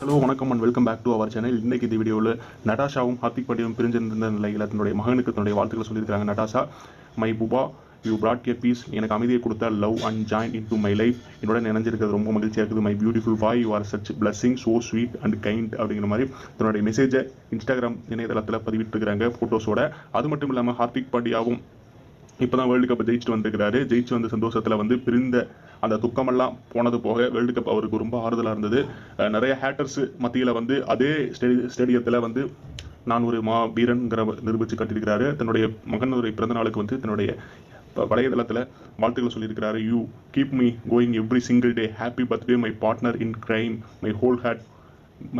Hello வணக்கம் and welcome back to our channel. இன்னைக்கு இந்த வீடியோவில் நடாஷாவும் ஹார்திக் பாண்டியாவும் பிரிஞ்சிருந்த நிலையில் தன்னுடைய மகனுக்கு தன்னுடைய வாழ்த்துக்களை சொல்லியிருக்காங்க. Natasha, my bubba, you brought கே பீஸ், எனக்கு அமைதியை கொடுத்த love and join in to my life, என்னோட நினைஞ்சிருக்கிறது ரொம்ப மகிழ்ச்சியாக இருக்குது. My beautiful boy, you are such blessing, so sweet and kind அப்படிங்கிற மாதிரி தன்னுடைய மெசேஜை இன்ஸ்டாகிராம் இணையதளத்தில் பதிவிட்டுருக்காங்க ஃபோட்டோஸோட. அது மட்டும் இல்லாமல் ஹார்திக் பாண்டியாவும் இப்போ தான் வேர்ல்டு கப் ஜெயிச்சுட்டு வந்திருக்கிறாரு. ஜெயிச்சு வந்த சந்தோஷத்தில் பிரிந்த அந்த துக்கமெல்லாம் போனது போக வேர்ல்டு கப் அவருக்கு ரொம்ப ஆறுதலாக இருந்தது. நிறைய ஹேட்டர்ஸ் மத்தியில் அதே ஸ்டேடியத்தில் நான் ஒரு வீரன்கிற நிரூபித்து கட்டியிருக்கிறாரு. தன்னுடைய மகனுடைய பிறந்த நாளுக்கு தன்னுடைய வலைதளத்தில் வாழ்த்துக்களை சொல்லியிருக்கிறாரு. You keep me going every single day, happy birthday my partner in crime, my whole heart,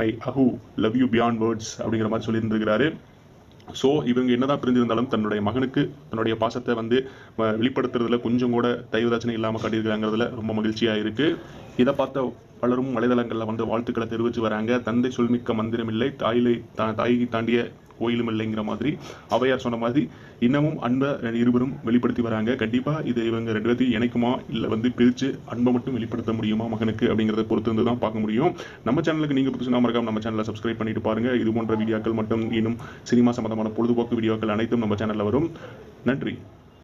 my ahu, love you beyond words அப்படிங்கிற மாதிரி சொல்லியிருந்திருக்கிறாரு. ஸோ இவங்க என்னதான் பிரிஞ்சிருந்தாலும் தன்னுடைய மகனுக்கு தன்னுடைய பாசத்தை வெளிப்படுத்துறதுல கொஞ்சம் கூட தயவுதாட்சணை இல்லாமல் காட்டியிருக்காங்கிறதுல ரொம்ப மகிழ்ச்சியாக இருக்குது. இதை பார்த்த பலரும் வலைதளங்களில் வாழ்த்துக்களை தெரிவித்து வராங்க. தந்தை சொல்மிக்க மந்திரம் இல்லை, தாயை தாண்டிய கோயிலும் இல்லைங்கிற மாதிரி அவையார் சொன்ன மாதிரி இன்னமும் அன்பை இருவரும் வெளிப்படுத்தி வராங்க. கண்டிப்பாக இது இவங்க ரெண்டு பேர்த்தையும் இணைக்குமா இல்லை பிரித்து அன்பை மட்டும் வெளிப்படுத்த முடியுமா மகனுக்கு அப்படிங்கிறத பொறுத்து தான் பார்க்க முடியும். நம்ம சேனலுக்கு நீங்கள் புதுசு மறக்காம நம்ம சேனலை சப்ஸ்கிரைப் பண்ணிட்டு பாருங்கள். இது போன்ற வீடியோக்கள் மட்டும் இன்னும் சினிமா சம்பந்தமான பொழுதுபோக்கு வீடியோக்கள் அனைத்தும் நம்ம சேனலில் வரும். நன்றி.